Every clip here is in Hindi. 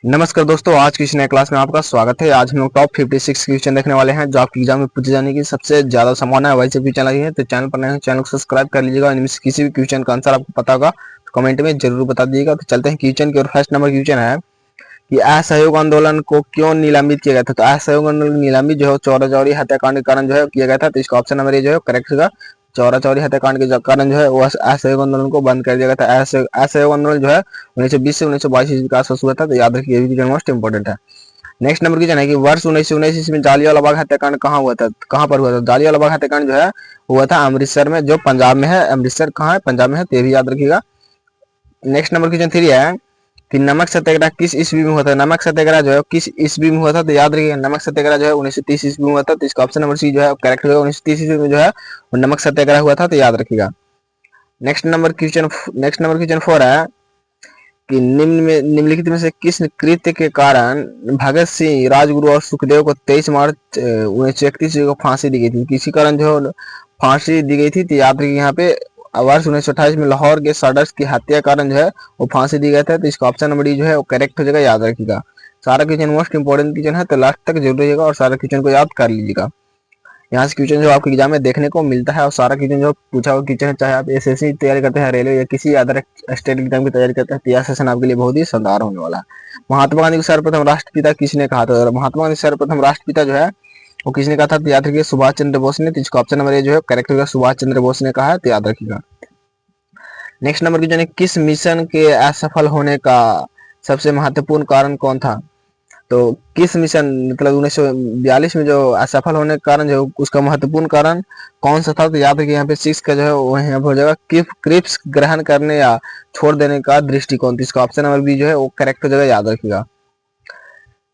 नमस्कार दोस्तों, आज की इस नए क्लास में आपका स्वागत है। आज हम लोग टॉप 56 क्वेश्चन देखने वाले हैं जो आपकी एग्जाम में पूछे जाने की सबसे ज्यादा संभावना है। वैसे क्वेश्चन लगी है तो चैनल पर नए हैं, चैनल को सब्सक्राइब कर लीजिएगा। इनमें से किसी भी क्वेश्चन का आंसर आपको पता होगा तो कमेंट में जरूर बता दीजिएगा। तो चलते हैं क्वेश्चन की ओर। फर्स्ट नंबर क्वेश्चन है कि असहयोग आंदोलन को क्यों निलंबित किया गया था। तो असहयोग आंदोलन की निलंबित जो है चौरा चौरी हत्याकांड के कारण जो है किया गया था। तो इसका ऑप्शन नंबर ए जो है करेक्ट होगा। चौरा चौरी हत्याकांड के कारण जो है वो असहयोग आंदोलन को बंद कर दिया गया था। असहयोग आंदोलन जो है 1920 से 1922 ईस्वी के आसपास हुआ था। तो याद रखिए, ये भी मोस्ट इंपोर्टेंट है। नेक्स्ट नंबर क्वेश्चन है कि वर्ष 1919 ईस्वी में जालियांवाला बाग हत्याकांड कहाँ हुआ था, कहाँ पर हुआ था। जालियांवाला बाग हत्याकांड जो है हुआ था अमृतसर में, जो पंजाब में है। अमृतसर कहाँ है, पंजाब में है, तो ये भी याद रखिएगा। नेक्स्ट नंबर क्वेश्चन 3 है कि नमक सत्याग्रह किस ईस्वी में हुआ था। नमक सत्याग्रह जो है किस ईस्वी में हुआ था, तो याद रखिएगा नमक सत्याग्रह जो है 1930 ईस्वी में हुआ था। तो इसका ऑप्शन नंबर सी जो है करेक्ट होगा। 1930 ईस्वी में जो है नमक सत्याग्रह हुआ था, तो याद रखिएगा। नेक्स्ट नंबर क्वेश्चन 4 है कि निम्नलिखित में से किस कृत्य के कारण भगत सिंह, राजगुरु और सुखदेव को 23 मार्च 1931 को फांसी दी गई थी। किसी कारण जो फांसी दी गई थी, तो याद रखिए यहाँ पे वर्ष 1928 में लाहौर के सडर्स की हत्या कारण जो है वो फांसी दी गया था। तो इसका ऑप्शन नंबर डी जो है वो करेक्ट हो जाएगा, याद रखिएगा। सारा क्वेश्चन मोस्ट इंपोर्टेंट क्वेश्चन है, तो लास्ट तक जरूर रहिएगा और सारा क्वेश्चन को याद कर लीजिएगा। यहाँ से क्वेश्चन जो आपके एग्जाम में देखने को मिलता है और सारा क्वेश्चन जो पूछा हुआ क्वेश्चन है, चाहे आप एसएससी तैयारी करते हैं, रेलवे या किसी अदर स्टेट एग्जाम की तैयारी करते हैं, तो यह सेशन आपके लिए बहुत ही शानदार होने वाला है। महात्मा गांधी को सर्वप्रथम राष्ट्रपिता किसने कहा था। महात्मा गांधी सर्वप्रथम राष्ट्रपिता जो है वो किसने कहा था, तो याद रखिए सुभाष चंद्र बोस ने। तो इसका ऑप्शन नंबर ए जो है करेक्ट होगा, सुभाष चंद्र बोस ने कहा है, तो याद रखिएगा। नेक्स्ट नंबर क्वेश्चन है किस मिशन के असफल होने का सबसे महत्वपूर्ण कारण कौन था। तो किस मिशन मतलब 1942 में जो असफल होने के कारण जो उसका महत्वपूर्ण कारण कौन सा था, तो याद रखिए यहाँ पे 6 का जो है वो यहाँ हो जाएगा क्रिप्स ग्रहण करने या छोड़ देने का दृष्टिकोण। तो इसका ऑप्शन नंबर बी जो है वो करेक्ट हो जाएगा, याद रखिएगा।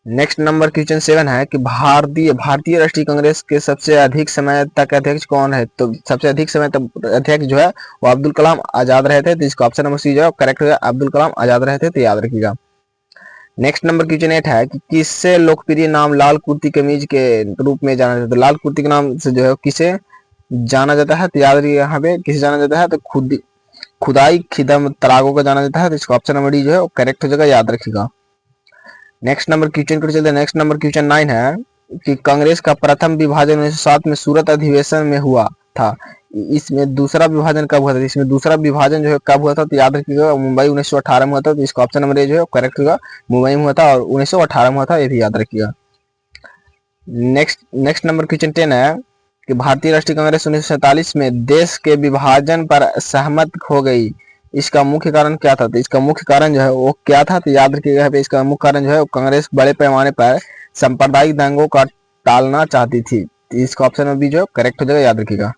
नेक्स्ट नंबर क्वेश्चन 7 है कि भारतीय राष्ट्रीय कांग्रेस के सबसे अधिक समय तक अध्यक्ष कौन है। तो सबसे अधिक समय तक अध्यक्ष जो है वो अब्दुल कलाम आजाद रहे थे। तो इसका ऑप्शन नंबर सी जो है करेक्ट हो जाएगा, अब्दुल कलाम आजाद रहे थे, तो याद रखिएगा। नेक्स्ट नंबर क्वेश्चन 8 है कि किससे लोकप्रिय नाम लाल कुर्ती कमीज के रूप में जाना जाता है। लाल कुर्ती के नाम से जो है किसे जाना जाता है, तो याद रखिए यहाँ पे किसे जाना जाता है, तो खुदाई खिदम तरागो का जाना जाता है। तो इसका ऑप्शन नंबर डी जो है करेक्ट हो जाएगा, याद रखिएगा। नेक्स्ट नंबर क्वेश्चन को चलते हैं। नेक्स्ट नंबर क्वेश्चन 9 है कि कांग्रेस का प्रथम विभाजन 1907 में सूरत अधिवेशन में हुआ था। इसमें दूसरा विभाजन कब हुआ था। इसमें दूसरा विभाजन जो है कब हुआ था, तो याद रखिएगा मुंबई 1918 में हुआ था। तो इसका ऑप्शन नंबर ए जो है करेक्ट होगा, मुंबई में हुआ था और 1918 में हुआ था, ये भी याद रखिएगा। नेक्स्ट नंबर क्वेश्चन 10 है कि भारतीय राष्ट्रीय कांग्रेस 1947 में देश के विभाजन पर सहमत हो गई, इसका मुख्य कारण क्या था। तो इसका मुख्य कारण जो है वो क्या था, तो याद रखिएगा यहाँ पे इसका मुख्य कारण जो है कांग्रेस बड़े पैमाने पर सांप्रदायिक दंगों का टालना चाहती थी। तो इसका ऑप्शन में भी जो करेक्ट हो जाएगा, याद रखिएगा।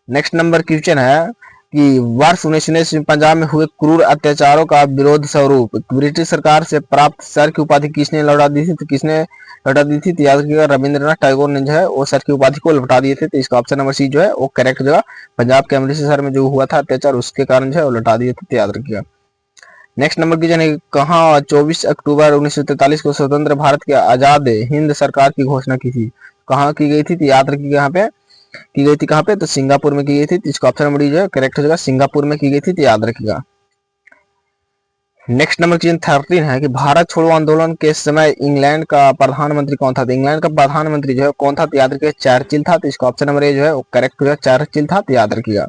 नेक्स्ट नंबर क्वेश्चन है कि वर्ष 1919 में पंजाब में हुए क्रूर अत्याचारों का विरोध स्वरूप ब्रिटिश सरकार से प्राप्त सर की उपाधि किसने लौटा दी थी। तो किसने लौटा दी थी, तो याद रखिएगा रविंद्रनाथ टैगोर ने जो है वो सर की उपाधि को लौटा दिए थे। तो इसका ऑप्शन नंबर सी जो है वो करेक्ट हो जाएगा। पंजाब के अमृतसर में जो हुआ था अत्याचार उसके कारण जो है वो लौटा दिए थे, तो याद रखिएगा। नेक्स्ट नंबर क्वेश्चन है कहाँ 24 अक्टूबर 1943 को स्वतंत्र भारत के आजाद हिंद सरकार की घोषणा की थी। कहाँ की गई थी, तो याद रखिएगा यहाँ पे की गई थी कहाँ पे, तो सिंगापुर में की गई थी। तो इसका ऑप्शन नंबर डी जो है करेक्ट हो जाएगा, सिंगापुर में की गई थी, तो याद रखिएगा। नेक्स्ट नंबर क्वेश्चन 13 है कि भारत छोड़ो आंदोलन के समय इंग्लैंड का प्रधानमंत्री कौन था। तो इंग्लैंड का प्रधानमंत्री जो है कौन था, तो याद रखिएगा चर्चिल था। तो इसका ऑप्शन नंबर ए जो है करेक्ट हो जाएगा, चर्चिल था, तो याद रखिएगा।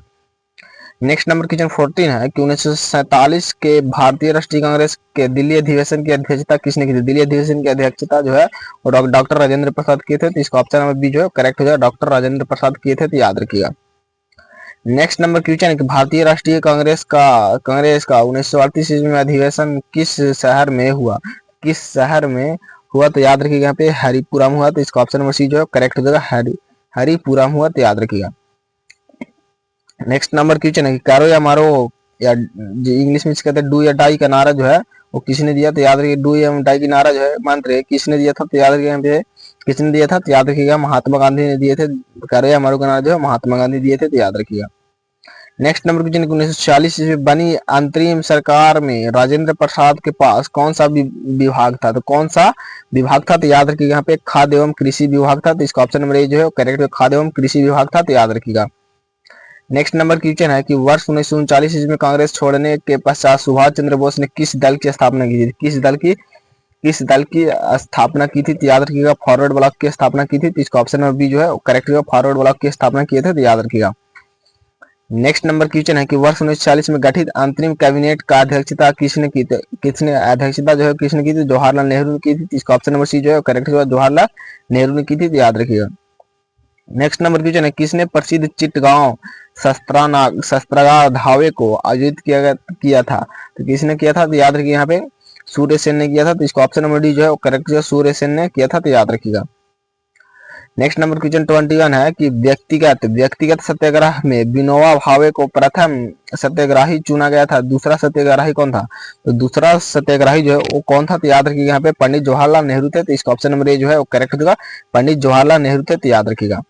नेक्स्ट नंबर क्वेश्चन 14 है कि 1947 के भारतीय राष्ट्रीय कांग्रेस के दिल्ली अधिवेशन की अध्यक्षता किसने की थी। दिल्ली अधिवेशन की अध्यक्षता जो है वो डॉक्टर राजेंद्र प्रसाद किए थे। तो इसका ऑप्शन नंबर बी जो है करेक्ट हो जाएगा, डॉक्टर राजेंद्र प्रसाद किए थे, तो याद रखिएगा। नेक्स्ट नंबर क्वेश्चन है कि भारतीय राष्ट्रीय कांग्रेस का 1938 ईस्वी में अधिवेशन किस शहर में हुआ, किस शहर में हुआ, तो याद रखिएगा यहाँ पे हरिपुरम हुआ। तो इसका ऑप्शन नंबर सी जो है करेक्ट हो जाएगा, हरिपुरम हुआ, तो याद रखिएगा। नेक्स्ट नंबर क्वेश्चन है कि करो या मारो या इंग्लिश में कहते हैं डू या डाई का नारा जो है वो किसने दिया, तो याद रखिए डू या डाई की नारा जो है मंत्र किसने दिया था, तो याद रखिए यहाँ पे किसने दिया था, तो याद रखिएगा महात्मा गांधी ने दिए थे। करो या मारो का नारा जो है महात्मा गांधी दिए थे, तो याद रखिएगा। नेक्स्ट नंबर क्वेश्चन 1946 में बनी अंतरिम सरकार में राजेंद्र प्रसाद के पास कौन सा विभाग था। तो कौन सा विभाग था, तो याद रखिएगा यहाँ पे खाद्य एवं कृषि विभाग था। तो इसका ऑप्शन नंबर ए जो है करेक्ट खाद्य एवं कृषि विभाग था, तो याद रखिएगा। नेक्स्ट नंबर क्वेश्चन है कि वर्ष 1939 ईस्वी में कांग्रेस छोड़ने के पश्चात सुभाष चंद्र बोस ने किस दल की स्थापना की थी? किस दल की स्थापना की थी? तो याद रखिएगा फॉरवर्ड ब्लॉक की स्थापना की थी। तो इसका ऑप्शन नंबर बी जो है करेक्ट होगा, फॉरवर्ड ब्लॉक की स्थापना किए थे, तो याद रखिएगा। नेक्स्ट नंबर क्वेश्चन है कि वर्ष 1940 में गठित अंतरिम कैबिनेट का अध्यक्षता किसने की थी? किसने की थी? जवाहरलाल नेहरू ने की थी। इसका ऑप्शन नंबर सी जो है करेक्ट होगा, जवाहरलाल नेहरू ने की थी, तो याद रखिएगा। नेक्स्ट नंबर क्वेश्चन है किसने प्रसिद्ध चिटगांव शस्त्रागार धावे को आयोजित किया था? तो किसने किया था? तो याद रखिए यहाँ पे सूर्य सेन ने किया था। तो इसका ऑप्शन नंबर डी जो है करेक्ट है, सूर्य सेन ने किया था, तो याद रखिएगा। नेक्स्ट नंबर क्वेश्चन 21 है कि व्यक्तिगत सत्याग्रह में विनोबा भावे को प्रथम सत्याग्रही चुना गया था। दूसरा सत्याग्रही कौन था? तो दूसरा सत्याग्रही जो है वो कौन था? तो याद रखिएगा यहाँ पे पंडित जवाहरलाल नेहरू थे। तो इसका ऑप्शन नंबर ए जो है वो करेक्ट होगा, पंडित जवाहरलाल नेहरू थे, तो याद रखिएगा।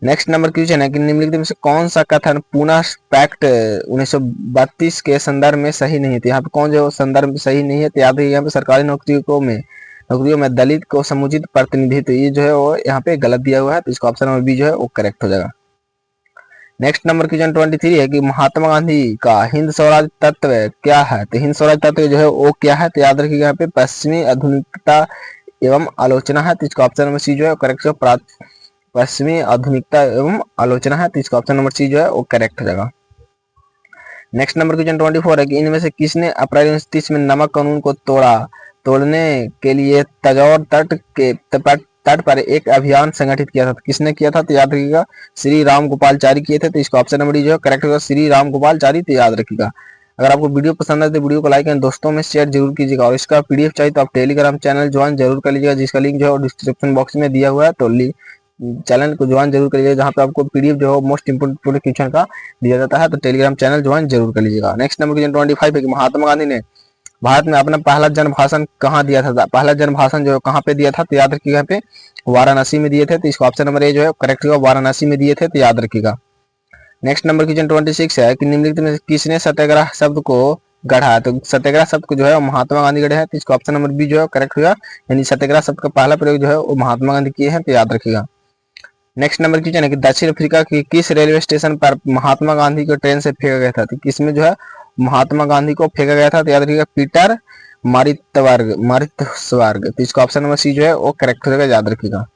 नेक्स्ट नंबर क्वेश्चन है कि निम्नलिखित में से कौन सा कथन पुनः पैक्ट 1932 के संदर्भ में सही नहीं है? तो यहाँ पे कौन जो संदर्भ सही नहीं है? तो याद रखिए यहाँ पे सरकारी नौकरियों में दलित को समुचित प्रतिनिधित्व, ये जो है वो यहाँ पे गलत दिया हुआ है। तो इसका ऑप्शन नंबर बी जो है वो करेक्ट हो जाएगा। नेक्स्ट नंबर क्वेश्चन 23 है कि महात्मा गांधी का हिंद स्वराज तत्व क्या है? तो हिंद स्वराज तत्व जो है वो क्या है? तो याद रखिएगा यहाँ पे पश्चिमी आधुनिकता एवं आलोचना है। तो इसका ऑप्शन नंबर सी जो है करेक्ट है, पश्चिमी आधुनिकता एवं आलोचना है। तो इसका ऑप्शन नंबर सी जो है वो करेक्ट हो जाएगा। नेक्स्ट नंबर क्वेश्चन 24 है कि इनमें से किसने अप्रैल 1930 में नमक कानून को तोड़ने के लिए तंजौर तट पर एक अभियान संगठित किया था? तो किसने किया था? तो याद रखिएगा श्री राम गोपालचारी किए थे। तो इसका ऑप्शन नंबर डी जो है करेक्ट होगा, श्री राम गोपालचारी, तो याद रखिएगा। अगर आपको वीडियो पसंद आए तो वीडियो को लाइक एंड दोस्तों में शेयर जरूर कीजिएगा, और इसका पीडीएफ चाहिए तो आप टेलीग्राम चैनल ज्वाइन जरूर कर लीजिएगा, जिसका लिंक जो है डिस्क्रिप्शन बॉक्स में दिया हुआ है। तो चैनल को ज्वाइन जरूर करिएगा, जहाँ पे आपको पीडीएफ जो है मोस्ट इंपोर्टेंट क्वेश्चन का दिया जाता है। तो टेलीग्राम चैनल ज्वाइन जरूर कर लीजिएगा। नेक्स्ट नंबर क्वेश्चन 25 है कि महात्मा गांधी ने भारत में अपना पहला जन्म भाषण कहाँ दिया था? पहला जन्म भाषण जो है कहाँ पे दिया था? तो याद रखिएगा यहाँ पे वाराणसी में दिए थे। तो इसका ऑप्शन नंबर ए जो है करेक्ट होगा, वाराणसी में दिए थे, तो याद रखिएगा। नेक्स्ट नंबर क्वेश्चन 26 है कि निम्नलिखित में किसने सत्याग्रह शब्द को गढ़ा है? तो सत्याग्रह शब्द को जो है महात्मा गांधी गढ़े हैं। तो इसका ऑप्शन नंबर बी जो है करेक्ट होगा, यानी सत्याग्रह शब्द का पहला प्रयोग जो है वो महात्मा गांधी किए हैं, तो याद रखिएगा। नेक्स्ट नंबर क्वेश्चन है कि दक्षिण अफ्रीका की किस रेलवे स्टेशन पर महात्मा गांधी को ट्रेन से फेंका गया था? तो किसमें जो है महात्मा गांधी को फेंका गया था? तो याद रखिएगा पीटर मारित्सबर्ग। तो इसका ऑप्शन नंबर सी जो है वो करेक्ट हो जाएगा, याद रखिएगा।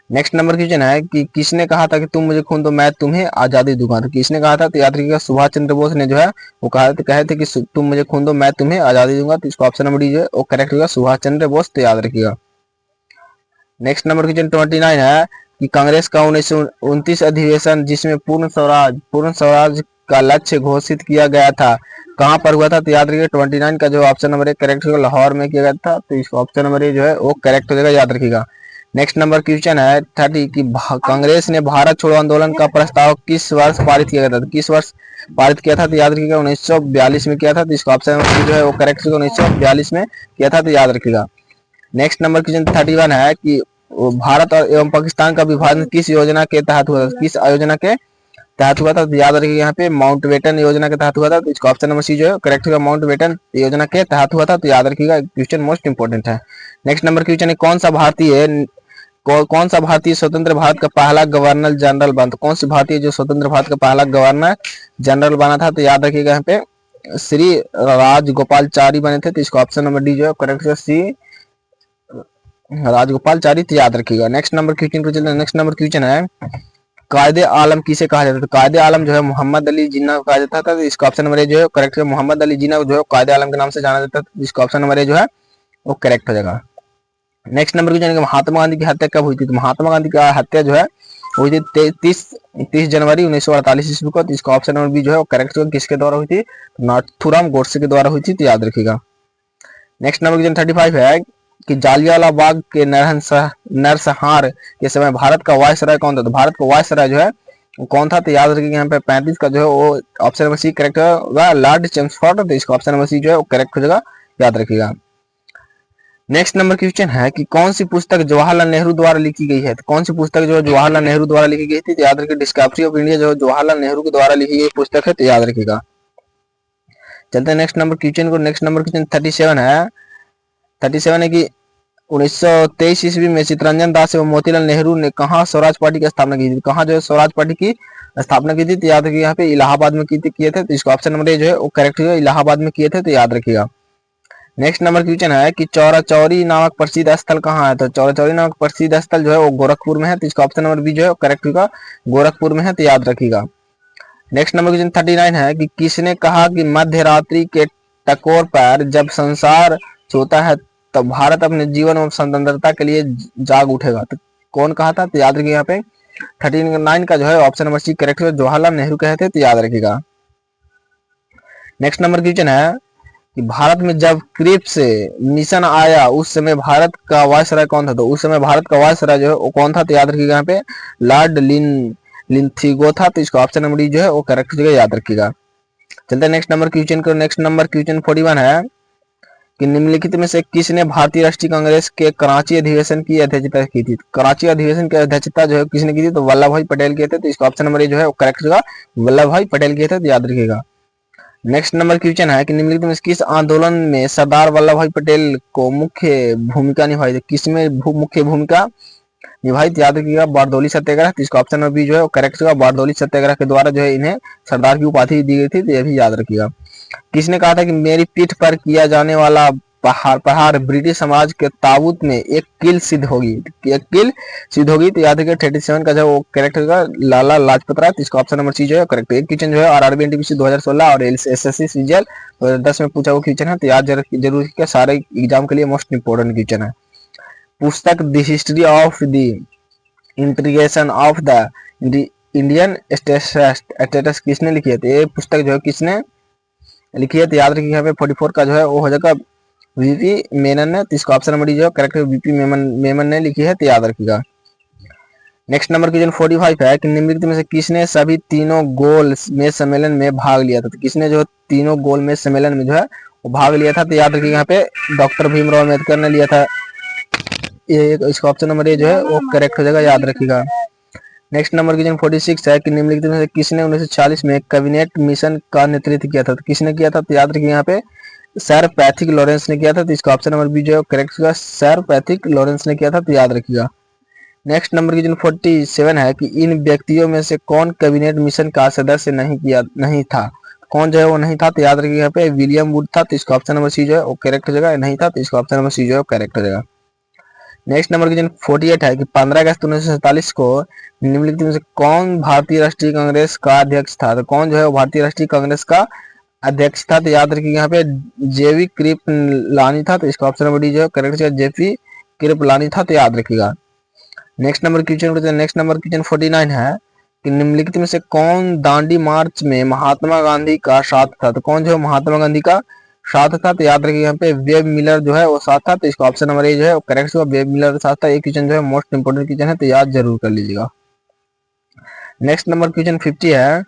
नेक्स्ट नंबर क्वेश्चन है कि किसने कहा था कि तुम मुझे खून दो मैं तुम्हें आजादी दूंगा? तो किसने कहा था? तो याद रखिएगा सुभाष चंद्र बोस ने जो है वो कहे थे कि तुम मुझे खून दो मैं तुम्हें आजादी दूंगा। तो इसका ऑप्शन नंबर डी जो है वो करेक्ट होगा, सुभाष चंद्र बोस, तो याद रखिएगा। नेक्स्ट नंबर क्वेश्चन 29 है कि कांग्रेस का 1929 अधिवेशन जिसमें पूर्ण स्वराज का लक्ष्य घोषित किया गया था कहां पर हुआ था? तो याद रखिएगा 29 का जो ऑप्शन नंबर है करेक्ट होगा, लाहौर में किया गया था। तो इसका ऑप्शन नंबर ए जो है वो करेक्ट हो जाएगा, याद रखिएगा। नेक्स्ट नंबर क्वेश्चन है 30 कि कांग्रेस ने भारत छोड़ो आंदोलन का प्रस्ताव किस वर्ष पारित किया गया था? तो किस वर्ष पारित किया था? तो याद रखिएगा 1942 में किया था। तो इसका ऑप्शन नंबर जो है वो करेक्ट होगा, 1942 में किया था, तो याद रखिएगा। नेक्स्ट नंबर क्वेश्चन 31 है कि भारत और एवं पाकिस्तान का विभाजन किस योजना के तहत हुआ था? किस योजना के तहत हुआ था? तो याद रखिएगा यहाँ पे माउंटबेटन योजना के तहत हुआ था। तो इसका ऑप्शन नंबर सी जो है करेक्ट होगा, माउंटबेटन योजना के तहत हुआ था, तो याद रखिएगा, क्वेश्चन मोस्ट इंपोर्टेंट है। नेक्स्ट नंबर क्वेश्चन है कौन सा भारतीय स्वतंत्र भारत का पहला गवर्नर जनरल बना? कौन सी भारतीय जो स्वतंत्र भारत का पहला गवर्नर जनरल बना था? तो याद रखिएगा यहाँ पे श्री राजगोपालचारी बने थे। तो इसका ऑप्शन नंबर डी जो है करेक्ट है, सी राजगोपालचारी, तो याद रखिएगा। नेक्स्ट नंबर क्वेश्चन को चलते हैं। नेक्स्ट नंबर क्वेश्चन है कायदे आलम किसे कहा जाता है? तो कायदे आलम जो है मोहम्मद अली जिन्ना को कहा जाता था। तो इसका ऑप्शन नंबर ए जो है करेक्ट है, मोहम्मद अली जिन्ना जो है कायदे आलम के नाम से जाना जाता है। इसका ऑप्शन नंबर ए जो है वो करेक्ट हो जाएगा। नेक्स्ट नंबर क्वेश्चन है महात्मा गांधी की हत्या कब हुई थी? तो महात्मा गांधी की हत्या जो है हुई थी 30 जनवरी 1948 ईस्वी को। तो इसका ऑप्शन नंबर बी जो है वो करेक्ट होगा, किसके द्वारा हुई थी? नाथूराम गोडसे के द्वारा हुई थी, तो याद रखिएगा। नेक्स्ट नंबर क्वेश्चन 35 है कि जालियांवाला बाग के नरसंहार के समय भारत का वायसराय कौन था? तो भारत का वायसराय जो है कौन था? तो याद रखिएगा यहाँ पे 35 का जो है वो ऑप्शन नंबर सी करेक्ट होगा, लॉर्ड चेम्सफोर्ड। तो इसका ऑप्शन नंबर सी जो है वो करेक्ट हो जाएगा, याद रखिएगा। नेक्स्ट नंबर क्वेश्चन है कि कौन सी पुस्तक जवाहरलाल नेहरू द्वारा लिखी गई है? तो कौन सी पुस्तक जो है जवाहरलाल नेहरू द्वारा लिखी गई थी? तो याद रखिए डिस्कवरी ऑफ इंडिया जो है जवाहरलाल नेहरू के द्वारा लिखी गई पुस्तक है, तो याद रखिएगा। चलते हैं नेक्स्ट नंबर क्वेश्चन को। नेक्स्ट नंबर क्वेश्चन 37 है कि 1923 ईस्वी में चित्तरंजन दास एवं मोतीलाल नेहरू ने कहा स्वराज पार्टी की स्थापना की थी? कहाँ जो है स्वराज पार्टी की स्थापना की थी, तो याद रखिए यहाँ पे इलाहाबाद में किए थे, तो इसका ऑप्शन नंबर ए जो है वो करेक्ट है, इलाहाबाद में किए थे, तो याद रखिएगा। नेक्स्ट नंबर क्वेश्चन है कि चौरा चौरी नामक प्रसिद्ध स्थल कहाँ है, तो चौरा चौरी नामक प्रसिद्ध स्थल जो है वो गोरखपुर में है, तो इसका ऑप्शन नंबर बी जो है करेक्ट होगा, गोरखपुर में है, तो याद रखिएगा। नेक्स्ट नंबर क्वेश्चन 39 है कि किसने कहा कि मध्य रात्रि के टकोर पर जब संसार सोता है तो भारत अपने जीवन और स्वतंत्रता के लिए जाग उठेगा, तो कौन कहा था, तो याद रखिए यहाँ पे 39 का जो है ऑप्शन नंबर सी करेक्ट है, जवाहरलाल नेहरू कहे थे, तो याद रखिएगा। नेक्स्ट नंबर क्वेश्चन है कि भारत में जब क्रिप्स मिशन आया उस समय भारत का वायसराय कौन था, तो उस समय भारत का वायसराय जो है वो कौन था, तो याद रखिएगा यहाँ पे लॉर्ड लिंथिगो था, तो इसका ऑप्शन नंबर डी जो है वो करेक्ट जगह याद रखिएगा। चलते हैं नेक्स्ट नंबर क्वेश्चन को। नेक्स्ट नंबर क्वेश्चन 41 है कि निम्नलिखित में से किसने भारतीय राष्ट्रीय कांग्रेस के कराची अधिवेशन की अध्यक्षता की थी, कराची अधिवेशन की अध्यक्षता जो है किसने की थी, तो वल्लभ भाई पटेल किए थे, तो इसका ऑप्शन नंबर ए जो है वो करेक्ट जगह वल्लभ भाई पटेल किए थे, तो याद रखिएगा। नेक्स्ट नंबर क्वेश्चन है कि निम्नलिखित में किस आंदोलन में सरदार वल्लभ भाई पटेल को मुख्य भूमिका निभाई थी, किसमें मुख्य भूमिका निभाई, याद रखिएगा बारदौली सत्याग्रह, तो इसका ऑप्शन नंबर बी जो है करेक्ट होगा, बारदौली सत्याग्रह के द्वारा जो है इन्हें सरदार की उपाधि दी गई थी, तो यह भी याद रखिएगा। किसने कहा था कि मेरी पीठ पर किया जाने वाला प्रहार ब्रिटिश समाज के ताबूत में एक कील सिद्ध होगी, एक कील सिद्ध होगी, तो याद रखिएगा 37 का जो वो करेक्ट होगा लाला लाजपत राय, तो इसका ऑप्शन नंबर सी जो है करेक्ट। एक क्वेश्चन जो है आरआरबी एनटीपीसी 2016 और एसएससी सीजीएल 2010 में पूछा वो क्वेश्चन है, तो याद जरूर रखिएगा, सारे एग्जाम के लिए मोस्ट इंपोर्टेंट क्वेश्चन है। पुस्तक the history of the integration of the Indian status किसने लिखी है, तो ये पुस्तक जो है किसने लिखी है, तो याद रखिए यहाँ पे 44 का जो है वो हो जाएगा वीपी मेनन ने, तो इसका ऑप्शन नंबर डी जो है करेक्ट है, वीपी मेमन ने लिखी है, तो याद रखिएगा। नेक्स्ट नंबर क्वेश्चन 45 है कि निम्नलिखित में से किसने सभी तीनों गोल में सम्मेलन में भाग लिया था, तो किसने जो तीनों गोल में सम्मेलन में जो है वो भाग लिया था, तो याद रखिएगा यहाँ पे डॉक्टर भीमराव अम्बेडकर ने लिया था, ये इसका ऑप्शन नंबर ए जो है वो करेक्ट हो जाएगा, याद रखिएगा। नेक्स्ट नंबर क्वेश्चन 46 है कि निम्नलिखित में से किसने 1940 में कैबिनेट मिशन का नेतृत्व किया था, तो किसने किया था, तो याद रखिए यहाँ पे सर पैथिक लॉरेंस ने किया था, तो इसका ऑप्शन नंबर बी जो है करेक्ट होगा, सर पैथिक लॉरेंस ने किया था, तो याद रखिएगा। नेक्स्ट नंबर क्वेश्चन 47 है कि इन व्यक्तियों में से कौन कैबिनेट मिशन का सदस्य नहीं था, कौन जो है वो नहीं था, तो याद रखिए यहाँ पे विलियम वुड था, तो इसका ऑप्शन नंबर सी जो है वो करेक्ट हो जाएगा, नहीं था, तो इसका ऑप्शन नंबर सी जो है करेक्ट हो जाएगा। नेक्स्ट नंबर क्वेश्चन 48 है कि 15 अगस्त 1947 को निम्नलिखित में से कौन भारतीय राष्ट्रीय कांग्रेस का अध्यक्ष था, तो कौन जो है भारतीय राष्ट्रीय कांग्रेस का अध्यक्ष था, तो याद रखिए यहाँ पे जेवी कृपलानी था, तो इसका ऑप्शन नंबर डी जो है करेक्ट है, जेपी कृपलानी था, तो याद रखिएगा। नेक्स्ट नंबर क्वेश्चन 49 है कि निम्नलिखित में से कौन दांडी मार्च में महात्मा गांधी का साथ था, तो कौन जो है महात्मा गांधी का साथ था, तो याद रखिए यहाँ पे वेब मिलर जो है वो साथ था, तो इसका ऑप्शन नंबर ए जो है करेक्ट होगा, वेब मिलर साथ था। एक क्वेश्चन जो है मोस्ट इंपोर्टेंट क्वेश्चन है, तो याद जरूर कर लीजिएगा। नेक्स्ट नंबर क्वेश्चन 50 है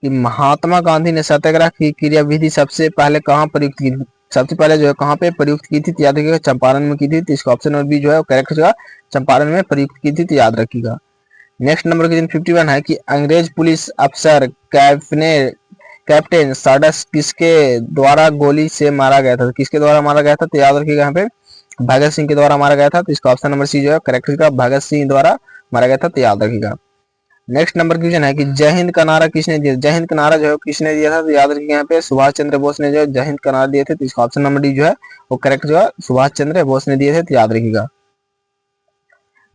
कि महात्मा गांधी ने सत्याग्रह की क्रियाविधि सबसे पहले कहाँ प्रयुक्त की, सबसे पहले जो है कहाँ पे प्रयुक्त की थी, तो याद रखिएगा चंपारण में की थी, तो इसका ऑप्शन नंबर बी जो है करेक्ट होगा, चंपारण में प्रयुक्त की थी, तो याद रखिएगा। नेक्स्ट नंबर क्वेश्चन 51 है कि अंग्रेज पुलिस अफसर कैप्टन साडस किसके द्वारा गोली से मारा गया था, तो किसके द्वारा मारा गया था, तो याद रखिएगा यहाँ पे भगत सिंह के द्वारा मारा गया था, तो इसका ऑप्शन नंबर सी जो है करेक्ट होगा, भगत सिंह द्वारा मारा गया था, तो याद रखिएगा। नेक्स्ट नंबर क्वेश्चन है कि जय हिंद का नारा किसने दिया, जय हिंद का नारा जो है किसने दिया था, तो याद रखिएगा यहाँ पे सुभाष चंद्र बोस ने जो जय हिंद का नारा दिए थे, तो इसका ऑप्शन नंबर डी जो है वो करेक्ट जो है सुभाष चंद्र बोस ने दिए थे, तो याद रखिएगा।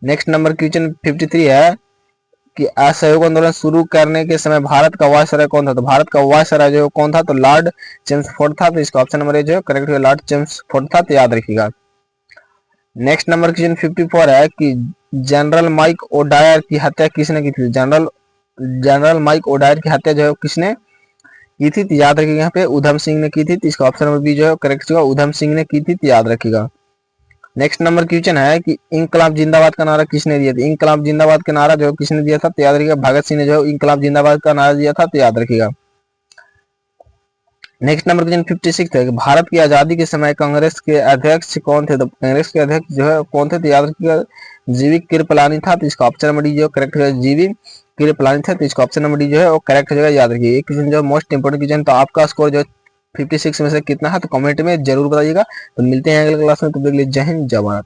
नेक्स्ट नंबर क्वेश्चन 53 है कि असहयोग आंदोलन शुरू करने के समय भारत का वायसराय कौन था, तो भारत का वायसराय जो कौन था, तो लॉर्ड चेम्सफोर्ड था, तो इसका ऑप्शन नंबर ए जो है करेक्ट है, लॉर्ड चेम्सफोर्ड था, तो याद रखिएगा। नेक्स्ट नंबर क्वेश्चन 54 है कि जनरल माइक ओडायर की हत्या किसने की थी, जनरल माइक ओडायर की हत्या जो है किसने की थी, तो याद रखिएगा यहाँ पे उधम सिंह ने की थी, तो इसका ऑप्शन नंबर बी जो है करेक्ट होगा, उधम सिंह ने की थी, तो याद रखिएगा। नेक्स्ट नंबर क्वेश्चन है कि इंकलाब जिंदाबाद का नारा किसने दिया था, इंकलाब जिंदाबाद का नारा जो किसने दिया था, तो याद रखिएगा भगत सिंह ने जो इंकलाब जिंदाबाद का नारा दिया था, तो याद रखिएगा। नेक्स्ट नंबर क्वेश्चन 56 है कि भारत की आजादी के समय कांग्रेस के अध्यक्ष कौन थे, तो कांग्रेस के अध्यक्ष जो है कौन थे, तो याद रखिएगा जीवी कृपलानी था, तो इसका ऑप्शन नंबर डी जो करेक्ट है, जीवी कृपलानी था, तो इसका ऑप्शन नंबर डी जो है वो करेक्ट हो जाएगा, याद रखिए। एक क्वेश्चन जो मोस्ट इंपोर्टेंट क्वेश्चन, तो आपका स्कोर जो 56 में से कितना है, तो कमेंट में जरूर बताइएगा। तो मिलते हैं अगले क्लास में, तो जय हिंद जय भारत।